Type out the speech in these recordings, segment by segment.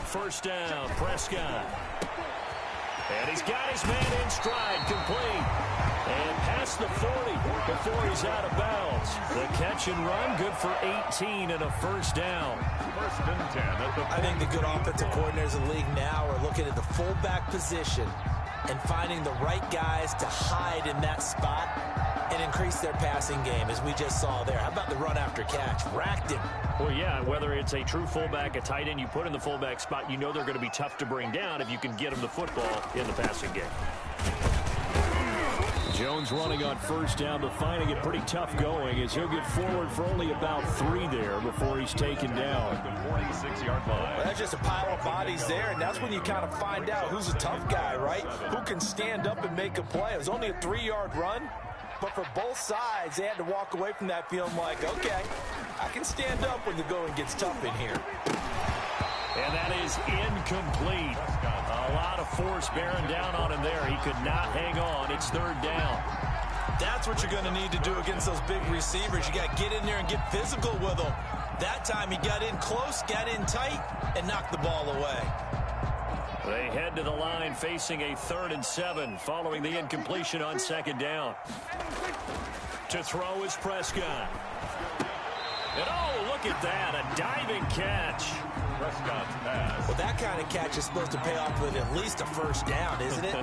First down, Prescott. And he's got his man in stride, complete. And past the 40 before he's out of bounds. The catch and run, good for 18 and a first down. First and 10 at the 40. I think the good offensive coordinators in the league now are looking at the fullback position and finding the right guys to hide in that spot and increase their passing game, as we just saw there. How about the run after catch? Racked him. Well, yeah, whether it's a true fullback, a tight end you put in the fullback spot, you know they're going to be tough to bring down if you can get them the football in the passing game. Jones running on first down, but finding it pretty tough going as he'll get forward for only about 3 there before he's taken down. The 46-yard line. Well, that's just a pile of bodies there, and that's when you kind of find out who's a tough guy, right? Who can stand up and make a play. It was only a 3-yard run, but for both sides, they had to walk away from that feeling like, okay, I can stand up when the going gets tough in here. And that is incomplete. A lot of force bearing down on him there. He could not hang on. It's third down. That's what you're going to need to do against those big receivers. You got to get in there and get physical with them. That time he got in close, got in tight, and knocked the ball away. They head to the line facing a 3rd and 7 following the incompletion on second down. To throw is Prescott. And oh, look at that, a diving catch. Prescott's pass. Well, that kind of catch is supposed to pay off with at least a first down, isn't it?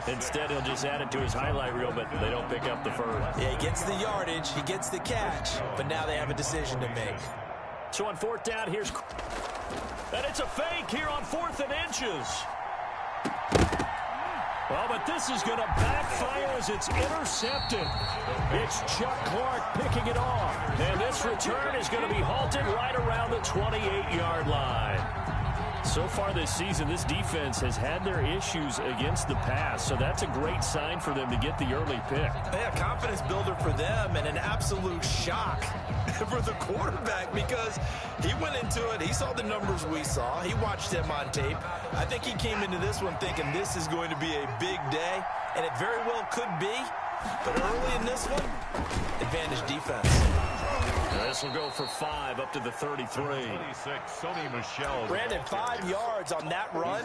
Instead, he'll just add it to his highlight reel, but they don't pick up the first. Yeah, he gets the yardage, he gets the catch, but now they have a decision to make. So on 4th down, here's... And it's a fake here on 4th and inches. Well, but this is going to backfire as it's intercepted. It's Chuck Clark picking it off. And this return is going to be halted right around the 28-yard line. So far this season, this defense has had their issues against the pass, so that's a great sign for them to get the early pick. Yeah, confidence builder for them and an absolute shock for the quarterback because he went into it. He saw the numbers we saw. He watched them on tape. I think he came into this one thinking this is going to be a big day, and it very well could be. But early in this one, advantage defense. This will go for 5 up to the 33. 26, Sony Michel. Brandon, 5 yards on that run.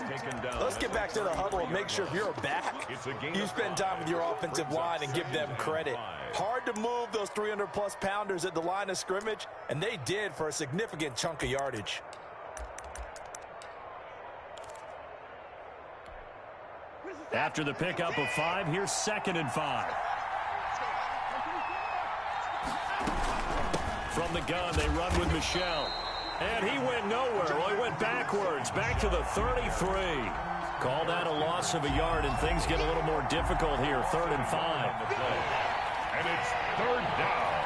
Let's get back to the huddle and make sure if you're back, you spend time with your offensive line and give them credit. Hard to move those 300-plus pounders at the line of scrimmage, and they did for a significant chunk of yardage. After the pickup of 5, here's 2nd and 5. From the gun, they run with Michel. And he went nowhere. Well, he went backwards, back to the 33. Called out a loss of a yard, and things get a little more difficult here. 3rd and 5. And it's 3rd down.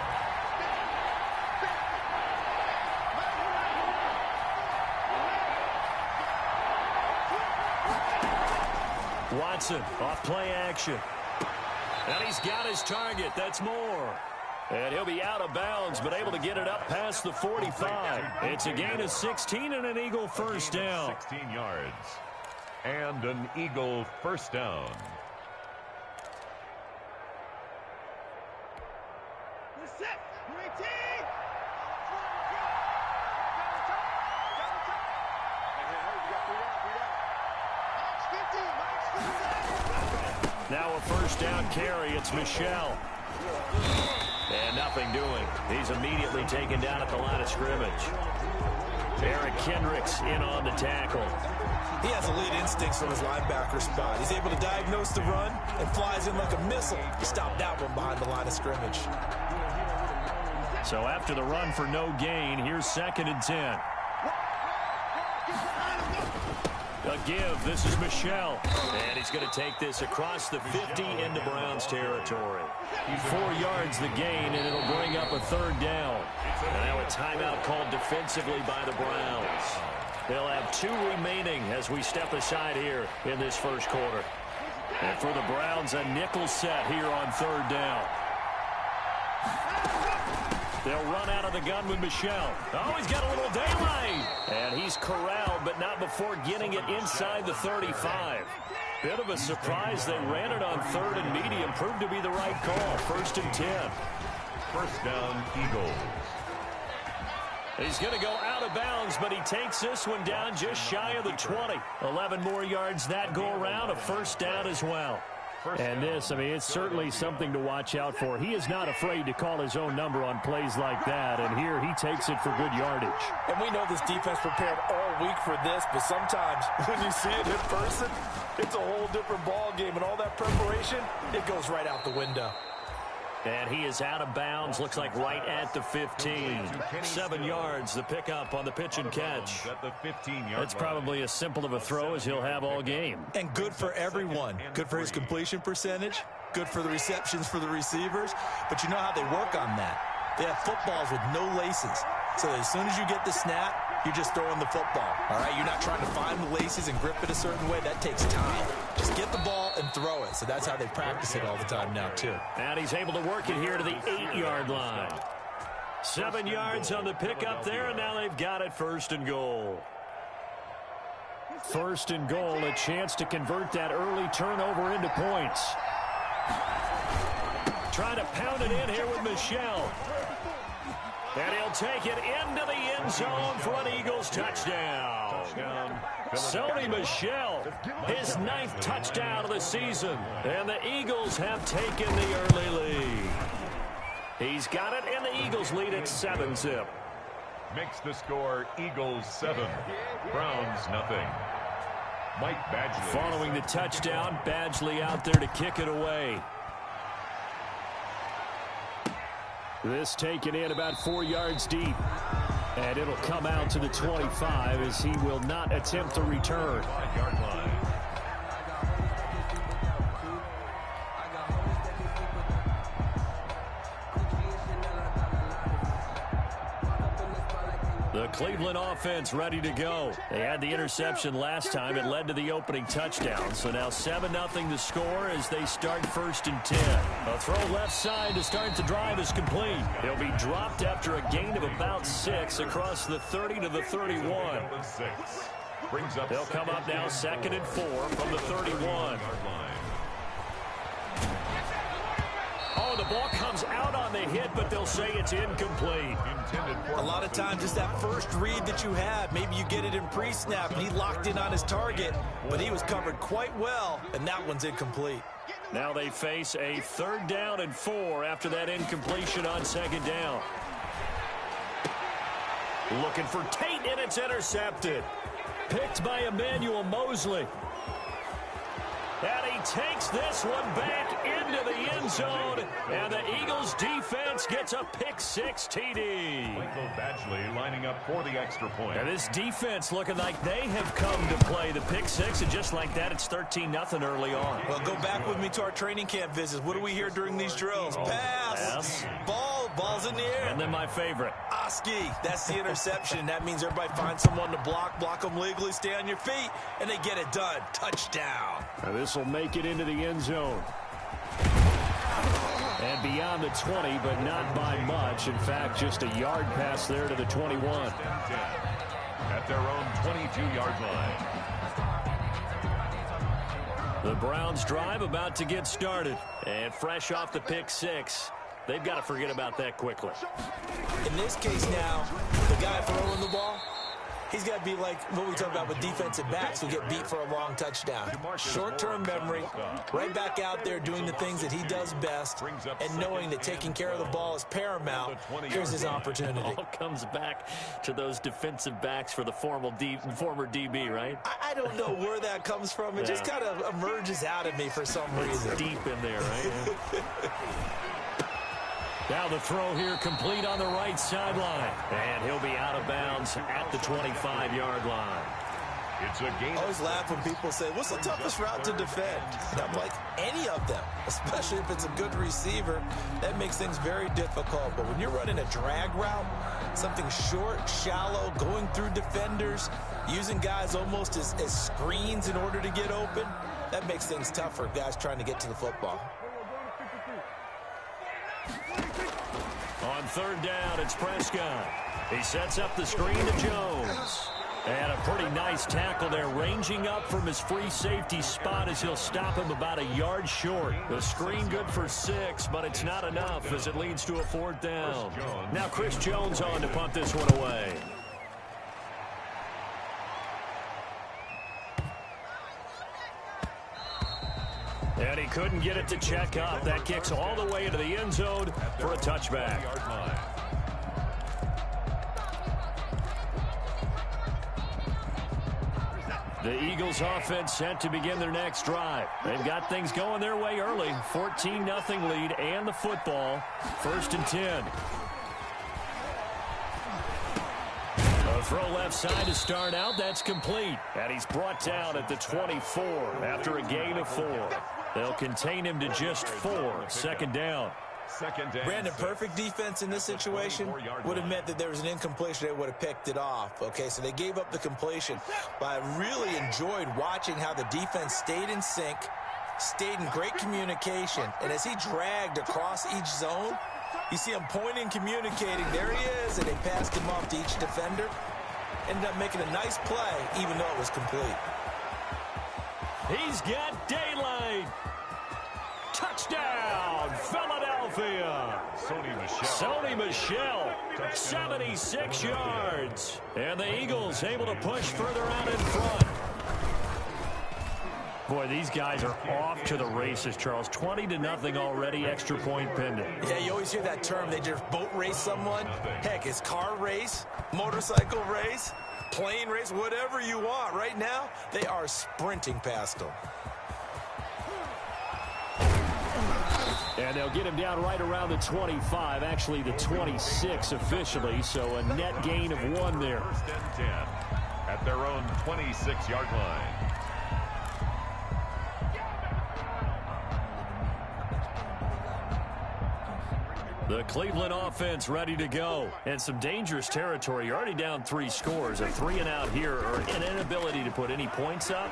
Watson off play action. And he's got his target. That's Moore. And he'll be out of bounds, but able to get it up past the 45. It's a gain of 16 and an Eagle first down. 16 yards. And an Eagle first down. Now a first down carry. It's Michel. And nothing doing. He's immediately taken down at the line of scrimmage. Eric Kendricks in on the tackle. He has elite instincts from his linebacker spot. He's able to diagnose the run and flies in like a missile. He stopped that one behind the line of scrimmage. So after the run for no gain, here's 2nd and 10. A give. This is Michel. And he's going to take this across the 50 into Browns territory. 4 yards the gain, and it'll bring up a 3rd down. And now a timeout called defensively by the Browns. They'll have 2 remaining as we step aside here in this first quarter. And for the Browns, a nickel set here on 3rd down. They'll run out of the gun with Michel. Oh, he's got a little daylight. And he's corralled, but not before getting it inside the 35. Bit of a surprise. They ran it on 3rd and medium. Proved to be the right call. 1st and 10. First down, Eagles. He's going to go out of bounds, but he takes this one down just shy of the 20. 11 more yards that go around, a first down as well. And this, I mean, it's certainly something to watch out for. He is not afraid to call his own number on plays like that, and here he takes it for good yardage. And we know this defense prepared all week for this, but sometimes when you see it in person, it's a whole different ball game, and all that preparation, it goes right out the window. And he is out of bounds, looks like right at the 15. 7 yards, the pickup on the pitch and catch. That's probably as simple of a throw as he'll have all game. And good for everyone. Good for his completion percentage. Good for the receptions for the receivers. But you know how they work on that. They have footballs with no laces. So as soon as you get the snap, you're just throwing the football. All right, you're not trying to find the laces and grip it a certain way. That takes time. Just get the ball and throw it. So that's how they practice it all the time now, too. And he's able to work it here to the 8-yard line. 7 yards on the pickup there, and now they've got it first and goal. First and goal, a chance to convert that early turnover into points. Trying to pound it in here with Michel. And he'll take it into the end zone for an Eagles touchdown. Sony Michel, his 9th touchdown of the season. And the Eagles have taken the early lead. He's got it, and the Eagles lead at 7-zip. Makes the score Eagles 7, Browns nothing. Mike Badgley. Following the touchdown, Badgley out there to kick it away. This taken in about 4 yards deep. And it'll come out to the 25 as he will not attempt to return. 5-yard line. The Cleveland offense ready to go. They had the interception last time. It led to the opening touchdown. So now 7-0 the score as they start 1st and 10. A throw left side to start the drive is complete. He'll be dropped after a gain of about 6 across the 30 to the 31. They'll come up now 2nd and 4 from the 31. Oh, the ball comes out on the hit, but they'll say it's incomplete. A lot of times it's that first read that you have. Maybe you get it in pre-snap, and he locked in on his target, but he was covered quite well, and that one's incomplete. Now they face a 3rd down and 4 after that incompletion on 2nd down. Looking for Tate, and it's intercepted. Picked by Emmanuel Mosley. And he takes this one back into the end zone, and the Eagles defense gets a pick-6 TD. Michael Badgley lining up for the extra point. And this defense looking like they have come to play the pick-6, and just like that, it's 13-0 early on. Well, go back with me to our training camp visits. What do we hear during these drills? Pass, ball's in the air. And then my favorite. Oski, that's the interception. That means everybody finds someone to block them legally, stay on your feet, and they get it done. Touchdown. Now this will make it into the end zone. And beyond the 20, but not by much. In fact, just a yard pass there to the 21. At their own 22-yard line. The Browns drive about to get started. And fresh off the pick-6, they've got to forget about that quickly. In this case now, the guy throwing the ball, he's got to be like what we talk about with defensive backs who get beat for a long touchdown. Short-term memory, right back out there doing the things that he does best, and knowing that taking care of the ball is paramount. Here's his opportunity. It all comes back to those defensive backs for the former DB, right? I don't know where that comes from. It just kind of emerges out of me for some reason. It's deep in there, right? Now the throw here complete on the right sideline. And he'll be out of bounds at the 25-yard line. It's a game. I always laugh when people say, what's the toughest route to defend? And I'm like, any of them, especially if it's a good receiver. That makes things very difficult. But when you're running a drag route, something short, shallow, going through defenders, using guys almost as screens in order to get open, that makes things tough for guys trying to get to the football. On 3rd down, it's Prescott. He sets up the screen to Jones. And a pretty nice tackle there, ranging up from his free safety spot as he'll stop him about a yard short. The screen good for 6, but it's not enough as it leads to a 4th down. Now Chris Jones on to punt this one away. And he couldn't get it to check up. That kicks all the way into the end zone for a touchback. The Eagles offense set to begin their next drive. They've got things going their way early. 14-0 lead and the football. 1st and 10. A throw left side to start out. That's complete. And he's brought down at the 24 after a gain of 4. They'll contain him to just 4. 2nd down. Brandon, perfect defense in this situation would have meant that there was an incompletion. They would have picked it off. Okay, so they gave up the completion. But I really enjoyed watching how the defense stayed in sync, stayed in great communication. And as he dragged across each zone, you see him pointing, communicating. There he is, and they passed him off to each defender. Ended up making a nice play, even though it was complete. He's got daylight. Touchdown, Philadelphia. Sony Michel, 76 yards. And the Eagles able to push further out in front. Boy, these guys are off to the races, Charles. 20-0 already, extra point pending. Yeah, you always hear that term. They just boat race someone. Heck, it's car race, motorcycle race, plane race, whatever you want. Right now, they are sprinting past them. And they'll get him down right around the 25, actually the 26 officially, so a net gain of 1 there. 1st and 10 at their own 26-yard line. The Cleveland offense ready to go. And some dangerous territory. You're already down 3 scores. A 3 and out here, or an inability to put any points up.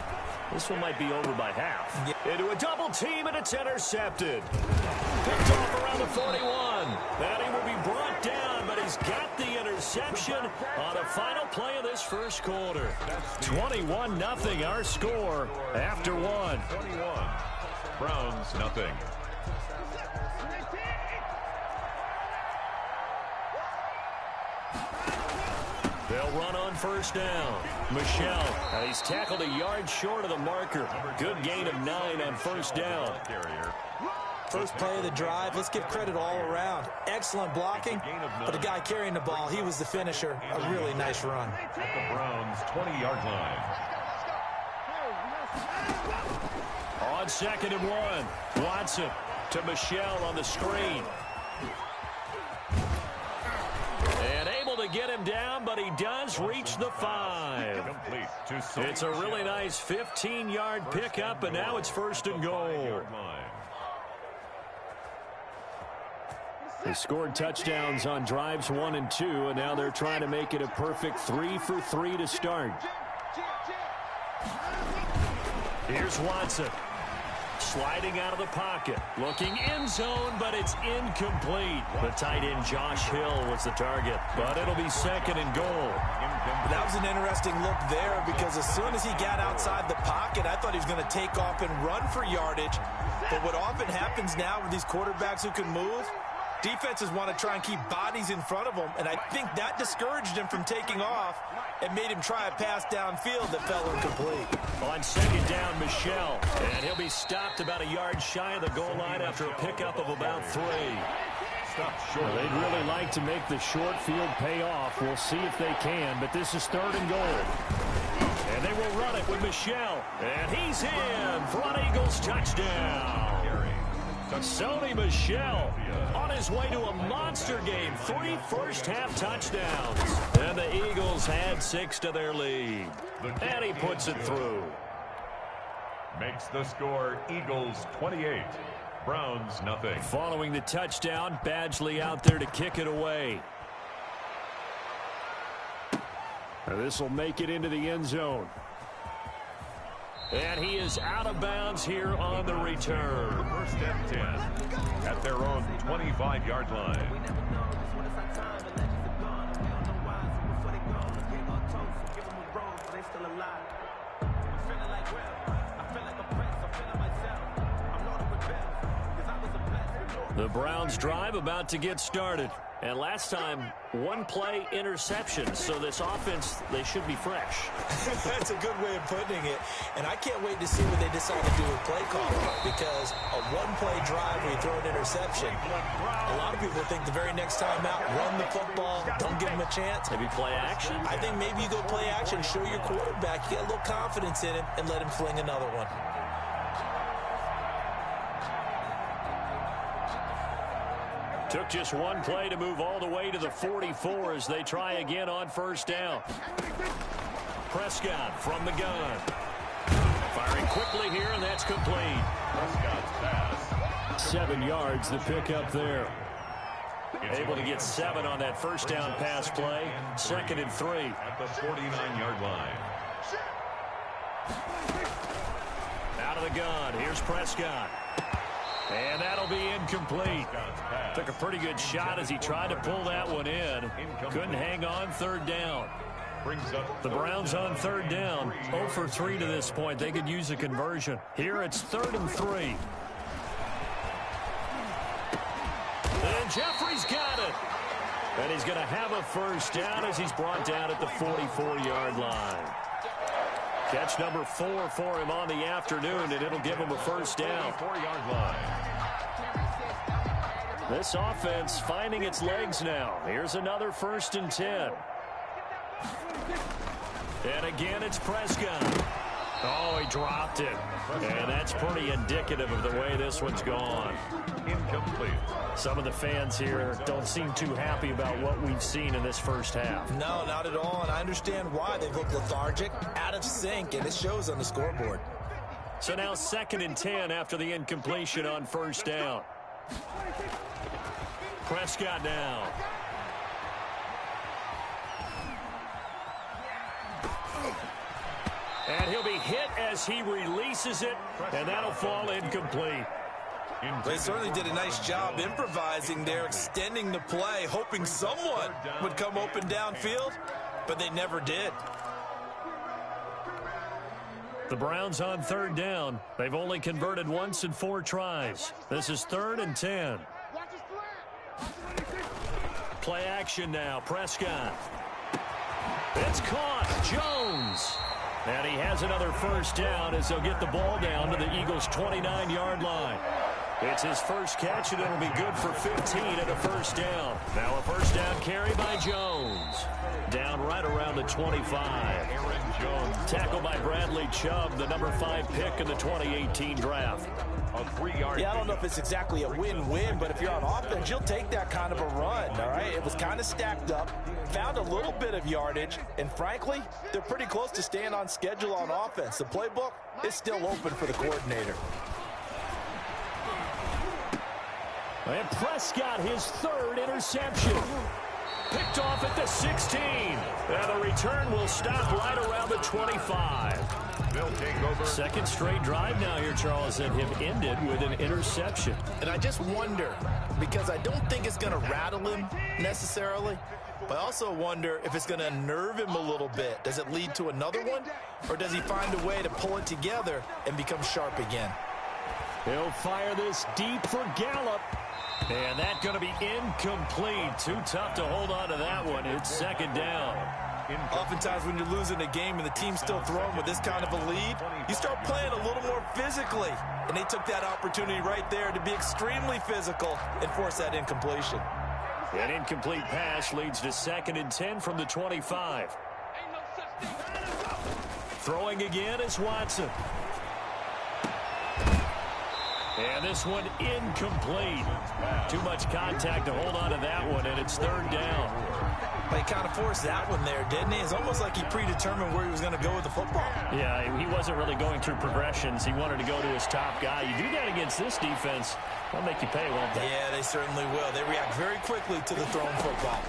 This one might be over by half. Into a double team, and it's intercepted. Picked off around the 41. And he will be brought down, but he's got the interception on a final play of this first quarter. 21-0 our score after 1. 21. Browns, nothing. They'll run on 1st down. Michel, he's tackled a yard short of the marker. Good gain of 9 on 1st down. First play of the drive, let's give credit all around. Excellent blocking, but the guy carrying the ball, he was the finisher. A really nice run. At the Browns' 20-yard line. On 2nd and 1, Watson to Michel on the screen. And able to get him down, but he does reach the 5. It's a really nice 15-yard pickup, and now it's 1st and goal. They scored touchdowns on drives 1 and 2, and now they're trying to make it a perfect 3 for 3 to start. Here's Watson. Sliding out of the pocket. Looking end zone, but it's incomplete. The tight end Josh Hill was the target, but it'll be 2nd and goal. That was an interesting look there because as soon as he got outside the pocket, I thought he was going to take off and run for yardage. But what often happens now with these quarterbacks who can move, defenses want to try and keep bodies in front of them, and I think that discouraged him from taking off and made him try a pass downfield that fell incomplete. On 2nd down, Michel, and he'll be stopped about a yard shy of the goal line after a pickup of about 3. Well, they'd really like to make the short field pay off. We'll see if they can, but this is 3rd and goal. And they will run it with Michel, and he's in for an Eagles touchdown. Sony Michel on his way to a monster game. 3 first-half touchdowns. And the Eagles had 6 to their lead. And he puts it through. Makes the score Eagles 28, Browns nothing. Following the touchdown, Badgley out there to kick it away. This will make it into the end zone. And he is out of bounds here on the return. 1st and 10 at their own 25-yard line. The Browns drive about to get started. And last time, one-play interception. So this offense, they should be fresh. That's a good way of putting it. And I can't wait to see what they decide to do with play calling. Because a one-play drive where you throw an interception, a lot of people think the very next time out, run the football, don't give them a chance. Maybe play action? I think maybe you go play action, show your quarterback, you get a little confidence in him, and let him fling another one. Took just one play to move all the way to the 44 as they try again on first down. Prescott from the gun. Firing quickly here, and that's complete. Prescott's pass. 7 yards the pickup there. Able to get 7 on that first down pass play. 2nd and 3. At the 49-yard line. Out of the gun. Here's Prescott. And that'll be incomplete. Took a pretty good shot as he tried to pull that one in. Couldn't hang on 3rd down. The Browns on 3rd down. 0 for 3 to this point. They could use a conversion. Here it's 3rd and 3. And Jeffrey's got it. And he's going to have a first down as he's brought down at the 44-yard line. Catch number 4 for him on the afternoon, and it'll give him a first down. 4-yard line. This offense finding its legs now. Here's another 1st and 10. And again, it's Prescott. Oh, he dropped it. And that's pretty indicative of the way this one's gone. Incomplete. Some of the fans here don't seem too happy about what we've seen in this first half. No, not at all, and I understand why. They look lethargic, out of sync, and it shows on the scoreboard. So now 2nd and 10 after the incompletion on first down. Prescott now. And he'll be hit as he releases it, and that'll fall incomplete. They certainly did a nice job improvising there, extending the play, hoping someone would come open downfield, but they never did. The Browns on 3rd down. They've only converted once in 4 tries. This is 3rd and 10. Play action now. Prescott. It's caught. Jones. And he has another first down as they'll get the ball down to the Eagles' 29-yard line. It's his first catch, and it'll be good for 15 at a first down. Now a first down carry by Jones. Down right around the 25. Aaron Jones. Tackled by Bradley Chubb, the number 5 pick in the 2018 draft. A 3-yard. Yeah, I don't know if it's exactly a win-win, but if you're on offense, you'll take that kind of a run, all right? It was kind of stacked up, found a little bit of yardage, and frankly, they're pretty close to staying on schedule on offense. The playbook is still open for the coordinator. And Prescott, his 3rd interception. Picked off at the 16. And the return will stop right around the 25. They'll take over. 2nd straight drive now here, Charles, that have ended with an interception. And I just wonder, because I don't think it's going to rattle him necessarily, but I also wonder if it's going to unnerve him a little bit. Does it lead to another one? Or does he find a way to pull it together and become sharp again? He'll fire this deep for Gallup. And that's going to be incomplete. Too tough to hold on to that one. It's 2nd down. Oftentimes when you're losing a game and the team's still throwing with this kind of a lead, you start playing a little more physically. And they took that opportunity right there to be extremely physical and force that incompletion. An incomplete pass leads to 2nd and 10 from the 25. Throwing again is Watson. And this one incomplete. Too much contact to hold on to that one, and it's 3rd down. But he kind of forced that one there, didn't he? It's almost like he predetermined where he was going to go with the football. Yeah, he wasn't really going through progressions. He wanted to go to his top guy. You do that against this defense, they'll make you pay, won't they? Yeah, they certainly will. They react very quickly to the thrown football.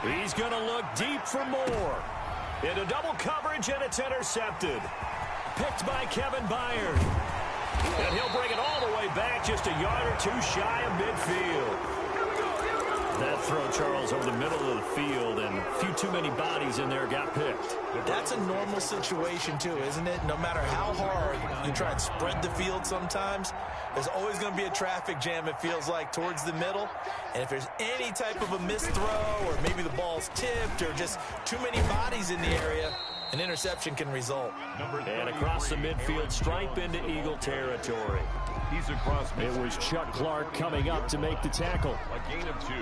He's going to look deep for more. Into double coverage, and it's intercepted. Picked by Kevin Byard. And he'll bring it all the way back just a yard or 2 shy of midfield. That throw, Charles, over the middle of the field, and a few too many bodies in there got picked. That's a normal situation, too, isn't it? No matter how hard you try and spread the field sometimes, there's always going to be a traffic jam, it feels like, towards the middle. And if there's any type of a missed throw or maybe the ball's tipped or just too many bodies in the area, an interception can result. And across the midfield stripe into Eagle territory. He's across midfield. It was Chuck Clark coming up to make the tackle. A gain of 2.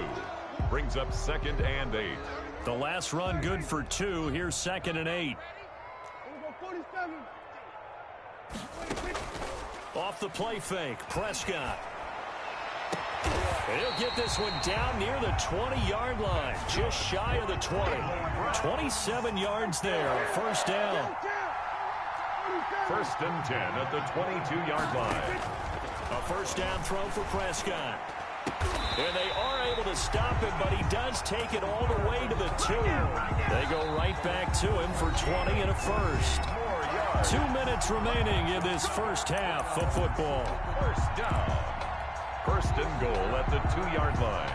Brings up 2nd and 8. The last run good for 2. Here's 2nd and 8. Off the play fake, Prescott. And he'll get this one down near the 20-yard line, just shy of the 20. 27 yards there, a first down. 1st and 10 at the 22-yard line. A first down throw for Prescott. And they are able to stop him, but he does take it all the way to the 2. They go right back to him for 20 and a first. 2 minutes remaining in this first half of football. First down. 1st and goal at the 2-yard line.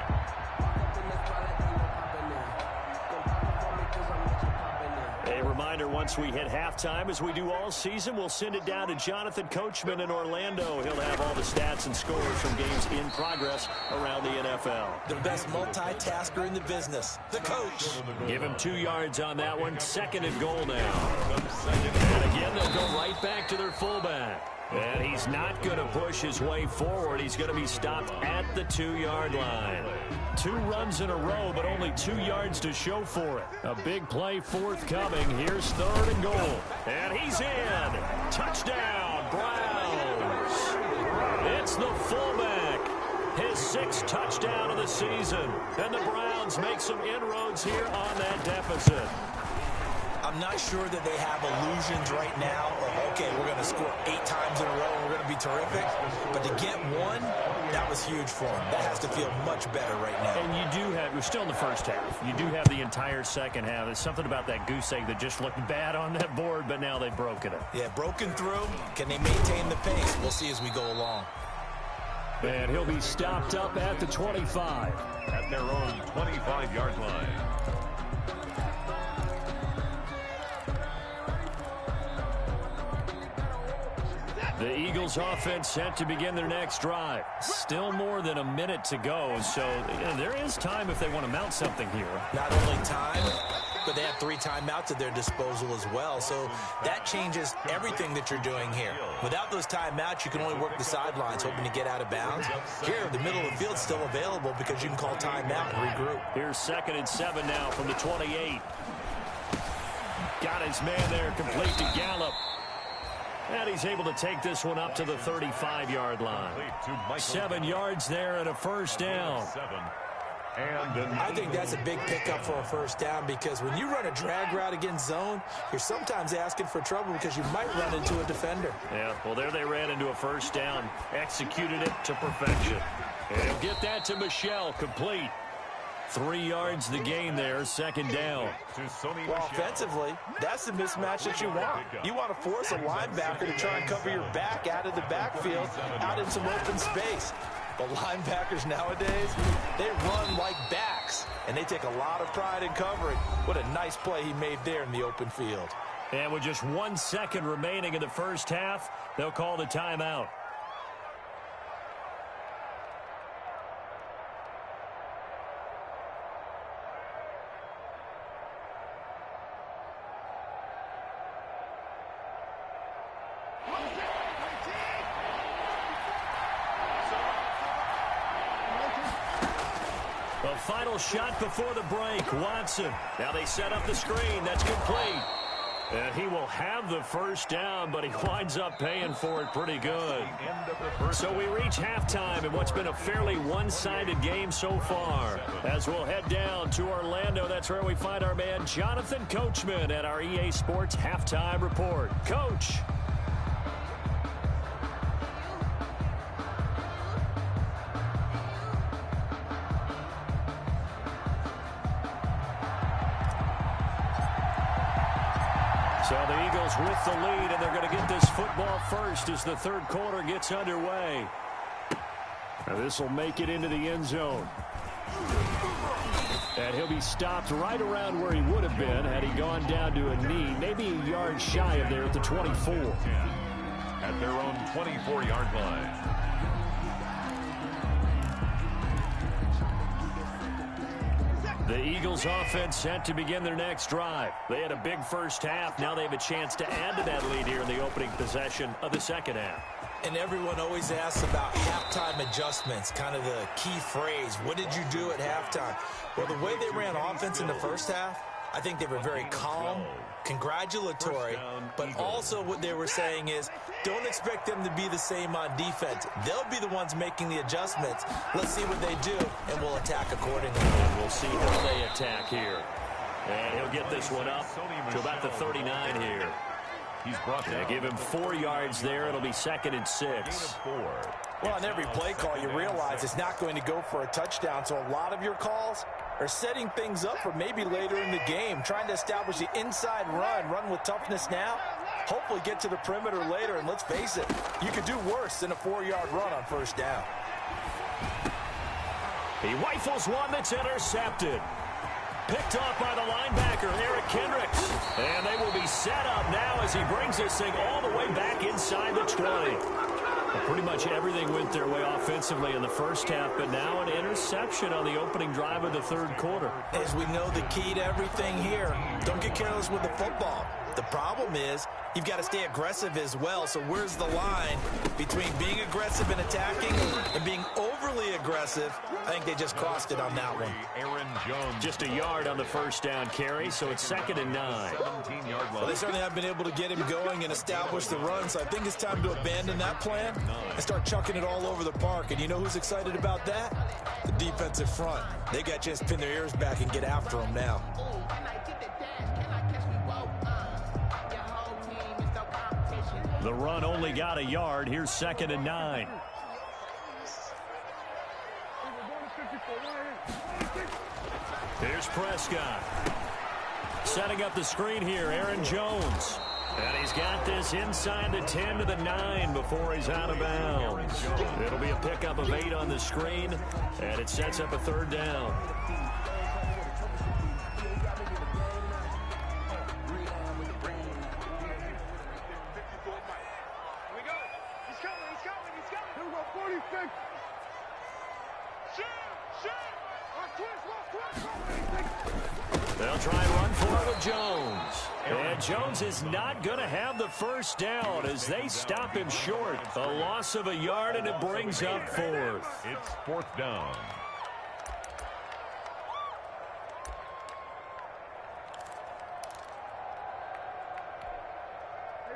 A reminder, once we hit halftime, as we do all season, we'll send it down to Jonathan Coachman in Orlando. He'll have all the stats and scores from games in progress around the NFL. The best multitasker in the business, the coach. Give him 2 yards on that one. 2nd and goal now. And again, they'll go right back to their fullback. And he's not going to push his way forward. He's going to be stopped at the 2-yard line. 2 runs in a row, but only 2 yards to show for it. A big play forthcoming. Here's 3rd and goal. And he's in. Touchdown, Browns. It's the fullback. His 6th touchdown of the season. And the Browns make some inroads here on that deficit. I'm not sure that they have illusions right now of, okay, we're going to score 8 times in a row and we're going to be terrific. But to get 1, that was huge for them. That has to feel much better right now. And you do have, we're still in the first half. You do have the entire second half. There's something about that goose egg that just looked bad on that board, but now they've broken it. Yeah, broken through. Can they maintain the pace? We'll see as we go along. And he'll be stopped up at the 25. At their own 25-yard line. The Eagles offense set to begin their next drive. Still more than a minute to go, so there is time if they want to mount something here. Not only time, but they have 3 timeouts at their disposal as well, so that changes everything that you're doing here. Without those timeouts, you can only work the sidelines, hoping to get out of bounds. Here, the middle of the field's still available because you can call timeout and regroup. Here's 2nd and 7 now from the 28. Got his man there, complete to Gallup. And he's able to take this one up to the 35-yard line. 7 yards there and a first down. I think that's a big pickup for a first down because when you run a drag route against zone, you're sometimes asking for trouble because you might run into a defender. Yeah, well, there they ran into a first down. Executed it to perfection. And he'll get that to Michelle, complete. 3 yards the gain there, 2nd down. Well, offensively, that's the mismatch that you want. You want to force a linebacker to try and cover your back out of the backfield, out in some open space. But linebackers nowadays, they run like backs, and they take a lot of pride in covering. What a nice play he made there in the open field. And with just 1 second remaining in the first half, they'll call the timeout. A final shot before the break. Watson. Now they set up the screen. That's complete. And he will have the first down, but he winds up paying for it pretty good. So we reach halftime in what's been a fairly one-sided game so far. As we'll head down to Orlando, that's where we find our man Jonathan Coachman at our EA Sports Halftime Report. Coach. So the Eagles with the lead, and they're going to get this football first as the third quarter gets underway. Now this will make it into the end zone. And he'll be stopped right around where he would have been had he gone down to a knee, maybe a yard shy of there at the 24. At their own 24-yard line. The Eagles offense set to begin their next drive. They had a big first half. Now they have a chance to add to that lead here in the opening possession of the second half. And everyone always asks about halftime adjustments, kind of the key phrase. What did you do at halftime? Well, the way they ran offense in the first half, I think they were very calm, congratulatory, but also what they were saying is don't expect them to be the same on defense. They'll be the ones making the adjustments. Let's see what they do, and we'll attack accordingly. And we'll see how they attack here. And he'll get this one up to about the 39 here. He's brought down. Give him 4 yards there. It'll be 2nd and 6. Well, on every play call, you realize it's not going to go for a touchdown, so a lot of your calls are setting things up for maybe later in the game, trying to establish the inside run with toughness now, hopefully get to the perimeter later, and let's face it, you could do worse than a 4-yard run on first down. He rifles one that's intercepted. Picked off by the linebacker, Eric Kendricks. And they will be set up now as he brings this thing all the way back inside the 20. Well, pretty much everything went their way offensively in the first half, but now an interception on the opening drive of the third quarter. As we know, the key to everything here, don't get careless with the football. The problem is you've got to stay aggressive as well. So where's the line between being aggressive and attacking and being overly aggressive? I think they just crossed it on that one. Aaron Jones. Just a yard on the first down carry, so it's 2nd and 9. 17-yard line. Well, they certainly have been able to get him going and establish the run, so I think it's time to abandon that plan and start chucking it all over the park. And you know who's excited about that? The defensive front. They got a chance to pin their ears back and get after him now. The run only got a yard. Here's 2nd and 9. Here's Prescott. Setting up the screen here, Aaron Jones. And he's got this inside the 10 to the 9 before he's out of bounds. It'll be a pickup of 8 on the screen, and it sets up a 3rd down. They'll try and run for it with Jones. And Jones is not going to have the first down as they stop him short. A loss of a yard, and it brings up 4th. It's 4th down.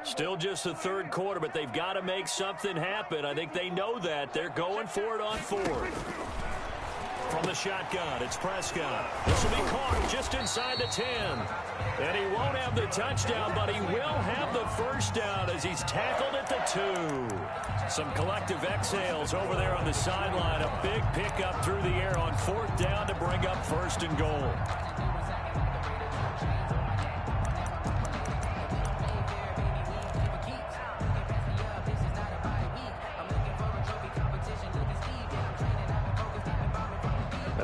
Still just the third quarter, but they've got to make something happen. I think they know that. They're going for it on 4th. From the shotgun, it's Prescott. This will be caught just inside the 10. And he won't have the touchdown, but he will have the first down as he's tackled at the 2. Some collective exhales over there on the sideline. A big pickup through the air on 4th down to bring up 1st and goal.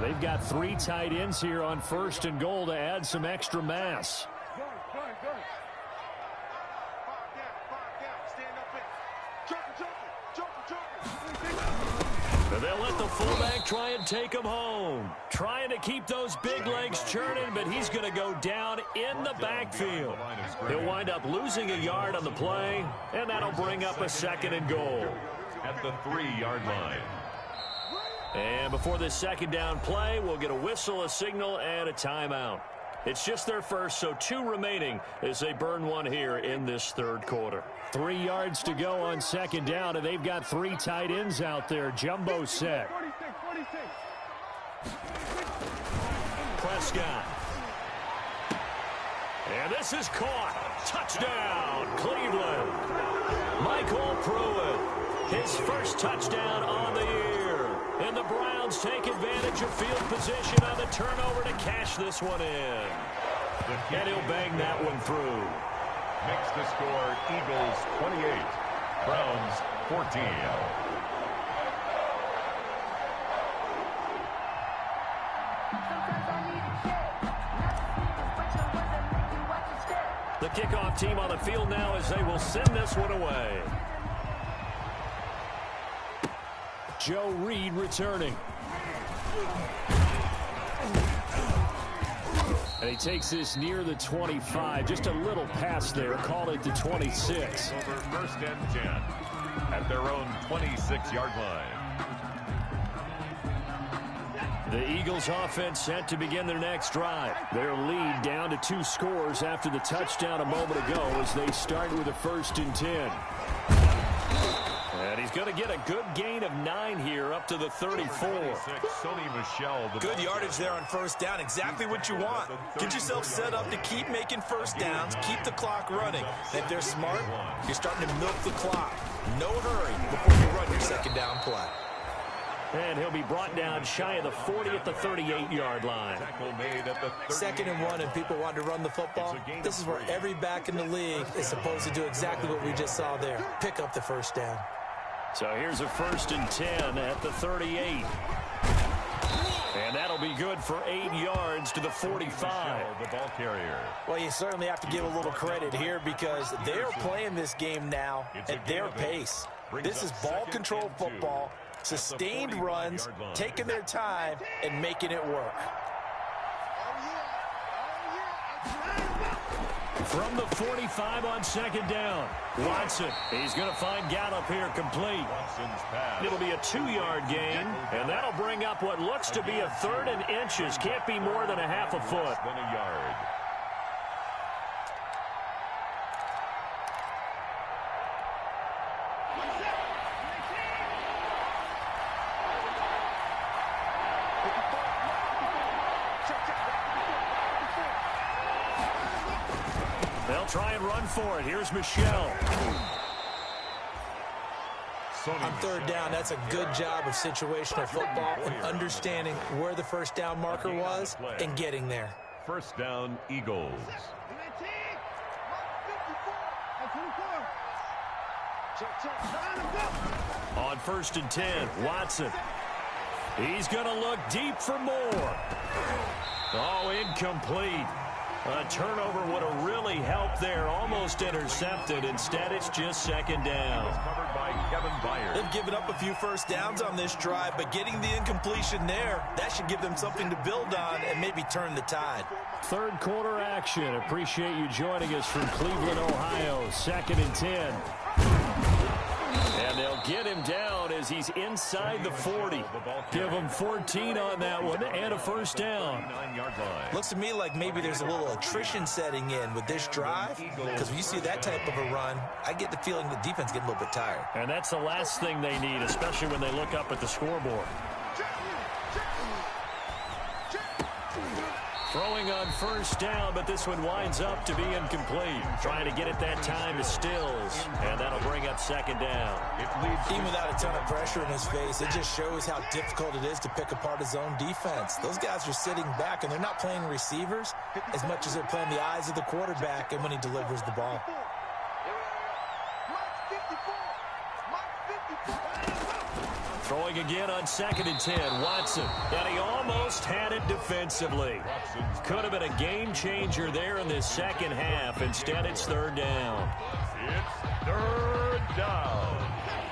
They've got 3 tight ends here on 1st and goal to add some extra mass. They'll let the fullback try and take him home. Trying to keep those big legs churning, but he's going to go down in the backfield. He'll wind up losing a yard on the play, and that'll bring up a 2nd and goal. At the 3-yard line. And before this 2nd down play, we'll get a whistle, a signal, and a timeout. It's just their first, so 2 remaining as they burn one here in this 3rd quarter. 3 yards to go on 2nd down, and they've got 3 tight ends out there. Jumbo set. Prescott. And this is caught. Touchdown, Cleveland. Michael Pruitt, his first touchdown on the year. And the Browns take advantage of field position on the turnover to cash this one in. And he'll bang that one through. Makes the score Eagles 28, Browns 14. The kickoff team on the field now as they will send this one away. Joe Reed returning. And he takes this near the 25. Just a little pass there. Called it the 26. Over first and 10 at their own 26-yard line. The Eagles offense set to begin their next drive. Their lead down to 2 scores after the touchdown a moment ago as they start with a 1st and 10. And he's going to get a good gain of 9 here up to the 34. Good yardage there on first down. Exactly what you want. Get yourself set up to keep making first downs, keep the clock running. And if they're smart, you're starting to milk the clock. No hurry before you run your second down play. And he'll be brought down shy of the 40 at the 38-yard line. Second and 1, and people want to run the football. This is where every back in the league is supposed to do exactly what we just saw there. Pick up the first down. So here's a 1st and 10 at the 38. And that'll be good for 8 yards to the 45. The ball carrier. Well, you certainly have to give a little credit here because they're playing this game now at their pace. This is ball control football. Sustained runs, taking their time, and making it work. From the 45 on second down, Watson. He's going to find Gallup here complete. It'll be a 2-yard gain, and that'll bring up what looks to be a 3rd and inches. Can't be more than a half a foot. They'll try and run for it. Here's Michelle. On third down, that's a good job of situational football and understanding where the first down marker was and getting there. First down, Eagles. On 1st and 10, Watson. He's going to look deep for more. Oh, incomplete. A turnover would have really helped there. Almost intercepted. Instead, it's just second down. Covered by Kevin Byers. They've given up a few first downs on this drive, but getting the incompletion there, that should give them something to build on and maybe turn the tide. Third quarter action. Appreciate you joining us from Cleveland, Ohio. 2nd and 10. And they'll get him down as he's inside the 40. Give him 14 on that one and a first down. Looks to me like maybe there's a little attrition setting in with this drive, because when you see that type of a run, I get the feeling the defense getting a little bit tired. And that's the last thing they need, especially when they look up at the scoreboard. Throwing on first down, but this one winds up to be incomplete. Trying to get it that time to Stills, and that'll bring up second down. Even without a ton of pressure in his face, it just shows how difficult it is to pick apart his own defense. Those guys are sitting back, and they're not playing receivers as much as they're playing the eyes of the quarterback and when he delivers the ball. Throwing again on 2nd and 10, Watson. And he almost had it defensively. Could have been a game changer there in this second half. Instead, it's third down. It's third down.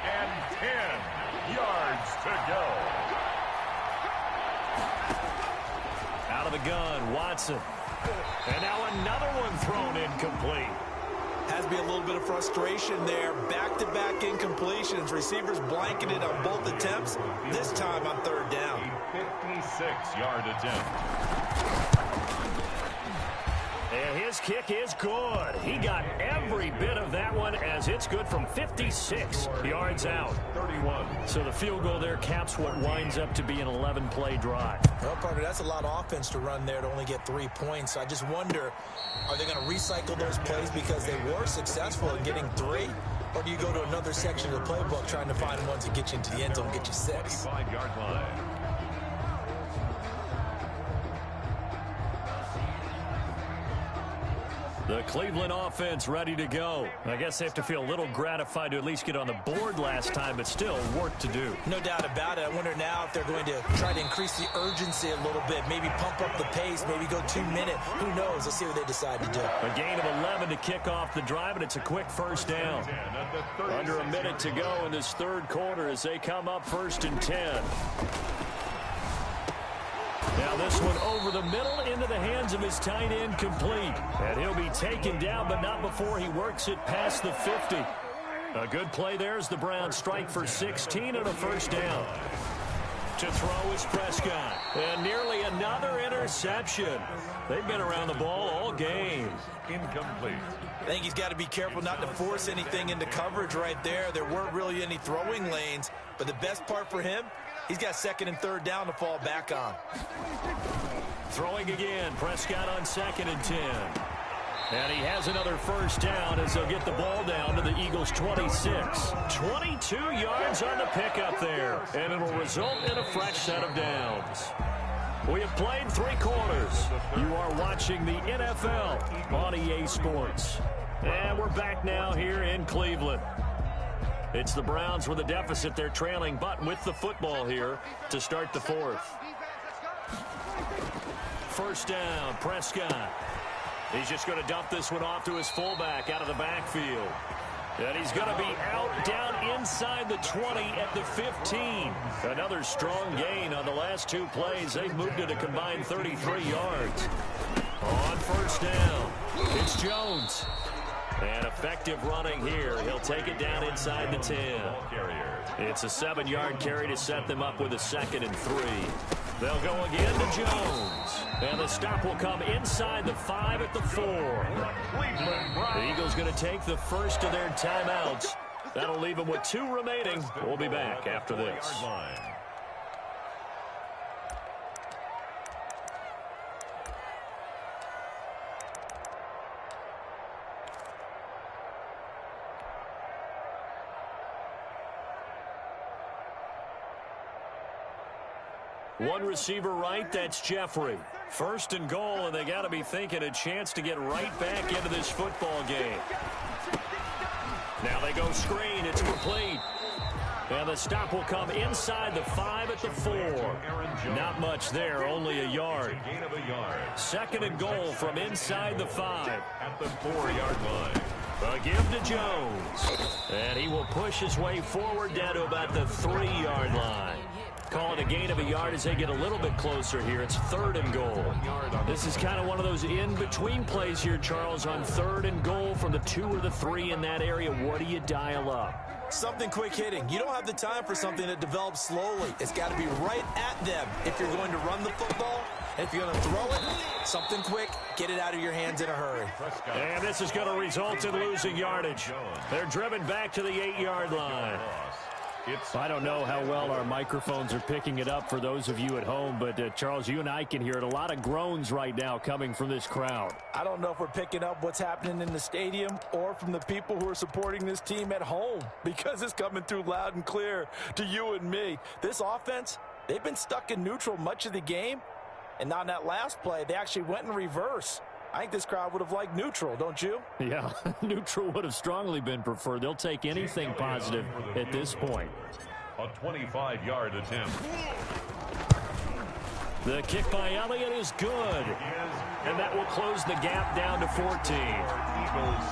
And 10 yards to go. Out of the gun, Watson. And now another one thrown incomplete. Has to be a little bit of frustration there. Back-to-back incompletions. Receivers blanketed on both attempts, this time on third down. A 56-yard attempt. And his kick is good. He got every bit of that one as it's good from 56 yards out. 31. So the field goal there caps what winds up to be an 11-play drive. Well, partner, that's a lot of offense to run there to only get 3 points. I just wonder, are they going to recycle those plays because they were successful in getting 3? Or do you go to another section of the playbook trying to find ones that get you into the end zone and get you 6? 5-yard line. The Cleveland offense ready to go. I guess they have to feel a little gratified to at least get on the board last time, but still work to do. No doubt about it. I wonder now if they're going to try to increase the urgency a little bit, maybe pump up the pace, maybe go 2 minute. Who knows? Let's see what they decide to do. A gain of 11 to kick off the drive, and it's a quick first down. Under a minute to go in this third quarter as they come up 1st and 10. Now this one over the middle into the hands of his tight end, complete. And he'll be taken down, but not before he works it past the 50. A good play there as the Browns strike for 16 and a first down. To throw is Prescott. And nearly another interception. They've been around the ball all game. Incomplete. I think he's got to be careful not to force anything into coverage right there. There weren't really any throwing lanes, but the best part for him, he's got 2nd and 3rd down to fall back on. Throwing again. Prescott on 2nd and 10. And he has another first down as they'll get the ball down to the Eagles' 26. 22 yards on the pickup there. And it'll result in a fresh set of downs. We have played 3 quarters. You are watching the NFL on EA Sports. And we're back now here in Cleveland. It's the Browns with a deficit. They're trailing, but with the football here to start the 4th. First down, Prescott. He's just going to dump this one off to his fullback out of the backfield. And he's going to be out down inside the 20 at the 15. Another strong gain on the last 2 plays. They've moved it a combined 33 yards. On first down, it's Jones. And effective running here. He'll take it down inside the 10. It's a 7-yard carry to set them up with a 2nd and 3. They'll go again to Jones. And the stop will come inside the 5 at the 4. The Eagles going to take the first of their timeouts. That'll leave them with 2 remaining. We'll be back after this. One receiver right, that's Jeffrey. 1st and goal, and they got to be thinking a chance to get right back into this football game. Now they go screen, it's complete. And the stop will come inside the 5 at the 4. Not much there, only a yard. 2nd and goal from inside the 5. At the 4-yard line. A give to Jones. And he will push his way forward down to about the 3-yard line. Call it a gain of a yard as they get a little bit closer here. It's 3rd and goal. This is kind of one of those in-between plays here, Charles, on 3rd and goal from the 2 or the 3 in that area. What do you dial up? Something quick hitting. You don't have the time for something that develops slowly. It's got to be right at them if you're going to run the football. And if you're going to throw it, something quick, get it out of your hands in a hurry. And this is going to result in losing yardage. They're driven back to the 8-yard line. I don't know how well our microphones are picking it up for those of you at home, but Charles, you and I can hear it. A lot of groans right now coming from this crowd. I don't know if we're picking up what's happening in the stadium or from the people who are supporting this team at home, because it's coming through loud and clear to you and me. This offense, they've been stuck in neutral much of the game, and on that last play, they actually went in reverse. I think this crowd would have liked neutral, don't you? Yeah, neutral would have strongly been preferred. They'll take anything positive at this point. A 25-yard attempt. The kick by Elliott is good. And that will close the gap down to 14.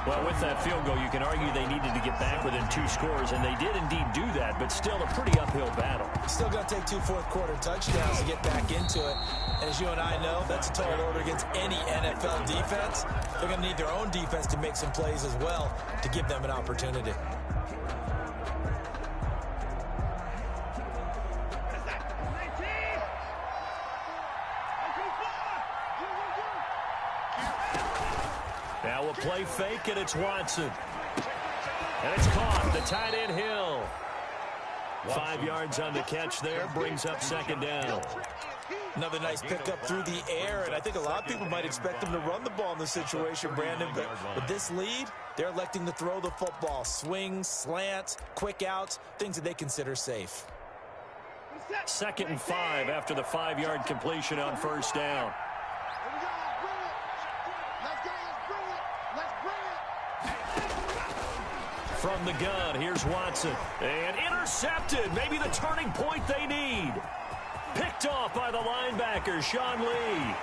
Well, with that field goal, you can argue they needed to get back within 2 scores, and they did indeed do that, but still a pretty uphill battle. Still going to take 2 fourth-quarter touchdowns to get back into it. And as you and I know, that's a tall order against any NFL defense. They're going to need their own defense to make some plays as well to give them an opportunity. Now we'll play fake, and it's Watson. And it's caught. The tight end Hill. 5 yards on the catch there. Brings up 2nd down. Another nice pickup through the air, and I think a lot of people might expect them to run the ball in this situation, Brandon. But with this lead, they're electing to throw the football. Swings, slants, quick outs, things that they consider safe. 2nd and 5 after the 5-yard completion on first down. from the gun. Here's Watson. And intercepted. Maybe the turning point they need. Picked off by the linebacker, Sean Lee.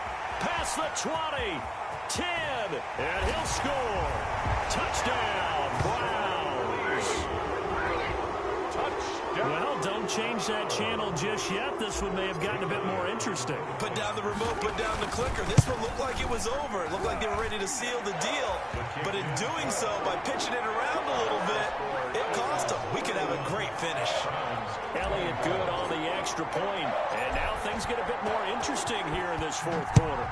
Past the 20. 10. And he'll score. Touchdown, Browns. Touchdown. Well, don't change that channel just yet. This one may have gotten a bit more interesting. Put down the remote, put down the clicker. This one looked like it was over. It looked like they were ready to seal the deal. But in doing so, by pitching it around a little bit, it cost them. We could have a great finish. Elliott good on the extra point. And now things get a bit more interesting here in this fourth quarter.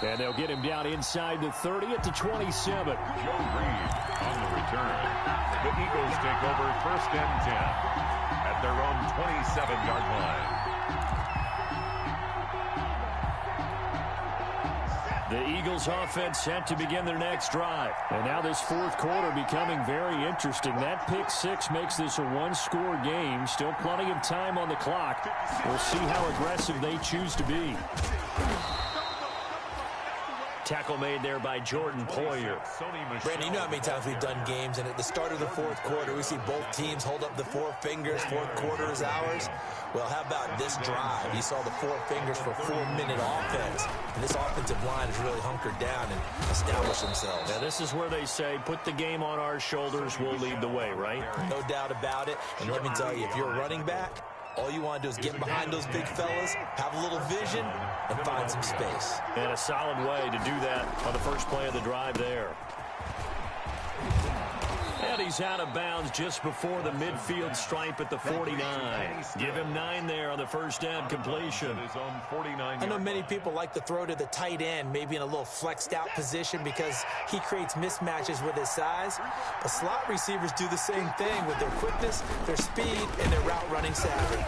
And they'll get him down inside the 30 at the 27. Joe Reed on the return. The Eagles take over 1st and 10 at their own 27-yard line. The Eagles offense set to begin their next drive. And now this fourth quarter becoming very interesting. That pick six makes this a one-score game. Still plenty of time on the clock. We'll see how aggressive they choose to be. Tackle made there by Jordan Poyer. Brandon, you know how many times we've done games, and at the start of the fourth quarter, we see both teams hold up the four fingers. Fourth quarter is ours. Well, how about this drive? You saw the four fingers for 4-minute offense, and this offensive line has really hunkered down and established themselves. Now, this is where they say, put the game on our shoulders, we'll lead the way, right? No doubt about it. And let me tell you, if you're a running back, all you want to do is get behind those big fellas, have a little vision, and find some space. And a solid way to do that on the first play of the drive there. And he's out of bounds just before the midfield stripe at the 49. Give him 9 there on the first down completion. I know many people like to throw to the tight end, maybe in a little flexed out position because he creates mismatches with his size. But slot receivers do the same thing with their quickness, their speed, and their route running savvy.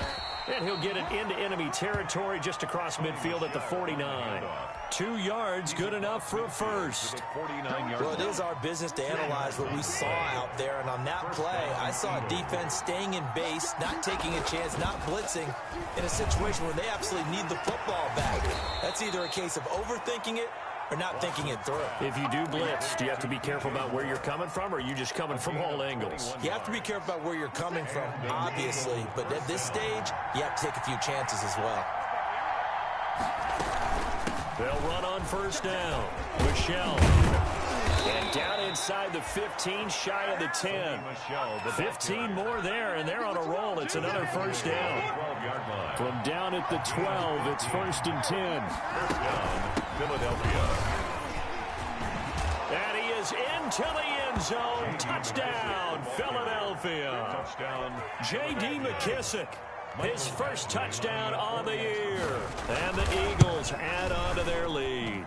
And he'll get it into enemy territory just across midfield at the 49. 2 yards, good enough for a first. Well, it is our business to analyze what we saw out there. And on that play, I saw a defense staying in base, not taking a chance, not blitzing, in a situation where they absolutely need the football back. That's either a case of overthinking it or not thinking it through. If you do blitz, do you have to be careful about where you're coming from, or are you just coming from all angles? You have to be careful about where you're coming from, obviously. But at this stage, you have to take a few chances as well. They'll run on first down. Michelle. And down inside the 15, shy of the 10. 15 more there, and they're on a roll. It's another first down. From down at the 12, it's 1st and 10. First down, Philadelphia. And he is into the end zone. Touchdown, Philadelphia. Touchdown. J.D. McKissick. His first touchdown on the year. And the Eagles add on to their lead.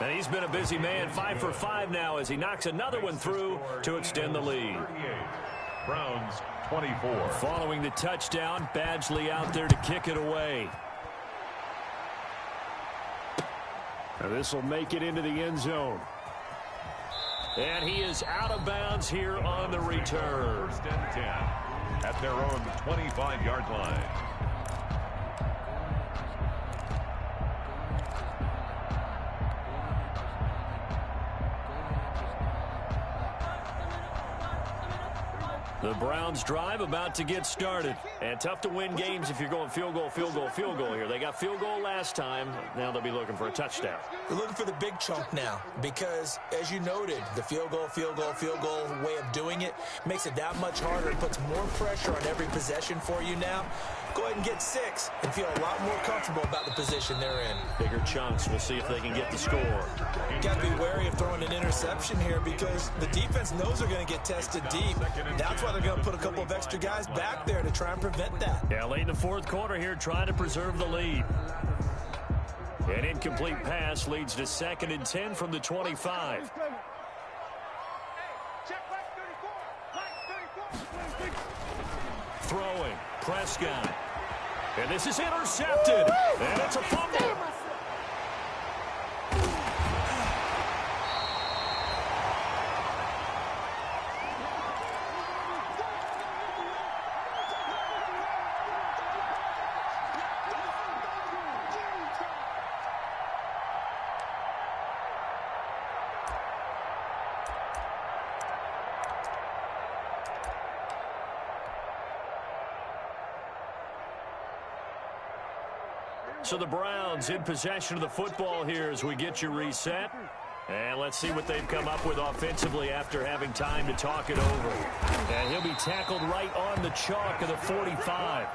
And he's been a busy man, 5 for 5 now as he knocks another one through to extend the lead. Browns 24. Following the touchdown, Badgley out there to kick it away. And this will make it into the end zone. And he is out of bounds here on the return. 1st and 10 at their own 25-yard line. The Browns drive about to get started. And tough to win games if you're going field goal, field goal, field goal here. They got field goal last time. Now they'll be looking for a touchdown. They're looking for the big chunk now because, as you noted, the field goal way of doing it makes it that much harder. It puts more pressure on every possession for you now. Go ahead and get 6 and feel a lot more comfortable about the position they're in. Bigger chunks. We'll see if they can get the score. Got to be wary of throwing an interception here because the defense knows they're going to get tested deep. That's why they're going to put a couple of extra guys back there to try and prevent that. Yeah, late in the fourth quarter here, trying to preserve the lead. An incomplete pass leads to 2nd and 10 from the 25. Throwing, Prescott. And this is intercepted. And it's a fumble. So the Browns in possession of the football here as we get you reset. And let's see what they've come up with offensively after having time to talk it over. And he'll be tackled right on the chalk of the 45.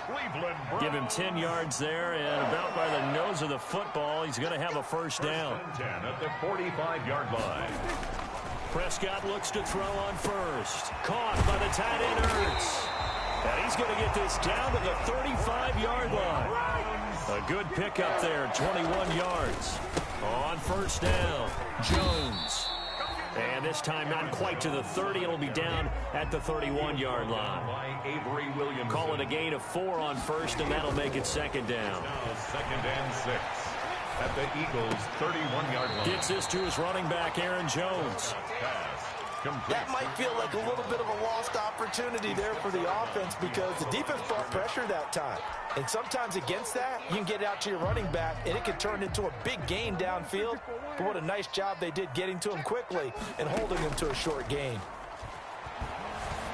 Give him 10 yards there, and about by the nose of the football, he's going to have a first down. 10 at the 45-yard line. Prescott looks to throw on first. Caught by the tight end, Ertz. And he's going to get this down to the 35-yard line. A good pickup there, 21 yards. On first down, Jones. And this time not quite to the 30. It'll be down at the 31-yard line. Call it a gain of 4 on first, and that'll make it second down. Now second and 6 at the Eagles' 31-yard line. Gets this to his running back, Aaron Jones. That might feel like a little bit of a lost opportunity there for the offense because the defense brought pressure that time. And sometimes against that, you can get it out to your running back, and it can turn into a big gain downfield. But what a nice job they did getting to him quickly and holding him to a short gain.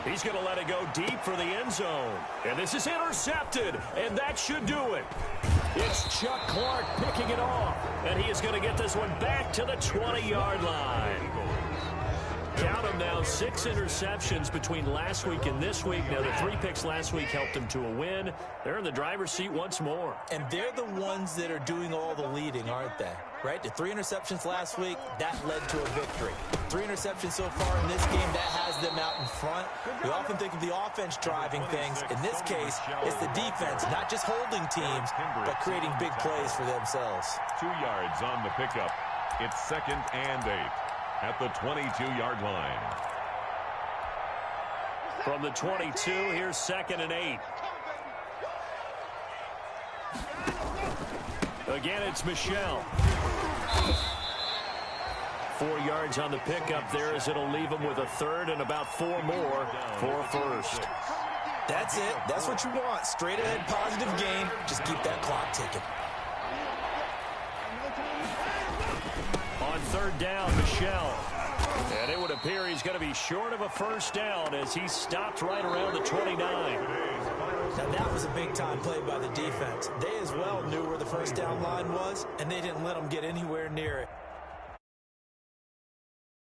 He's going to let it go deep for the end zone. And this is intercepted, and that should do it. It's Chuck Clark picking it off, and he is going to get this one back to the 20-yard line. Count them now, 6 interceptions between last week and this week. Now, the 3 picks last week helped them to a win. They're in the driver's seat once more. And they're the ones that are doing all the leading, aren't they? Right? The 3 interceptions last week, that led to a victory. 3 interceptions so far in this game, that has them out in front. We often think of the offense driving things. In this case, it's the defense, not just holding teams, but creating big plays for themselves. 2 yards on the pickup. It's second and 8. At the 22-yard line. From the 22, here's second and 8. Again, it's Michel. 4 yards on the pickup there as it'll leave him with a third and about 4 more for a first. That's it. That's what you want. Straight ahead positive gain. Just keep that clock ticking. On third down, Michel. And it would appear he's going to be short of a first down as he stopped right around the 29. Now that was a big-time play by the defense. They as well knew where the first down line was, and they didn't let them get anywhere near it.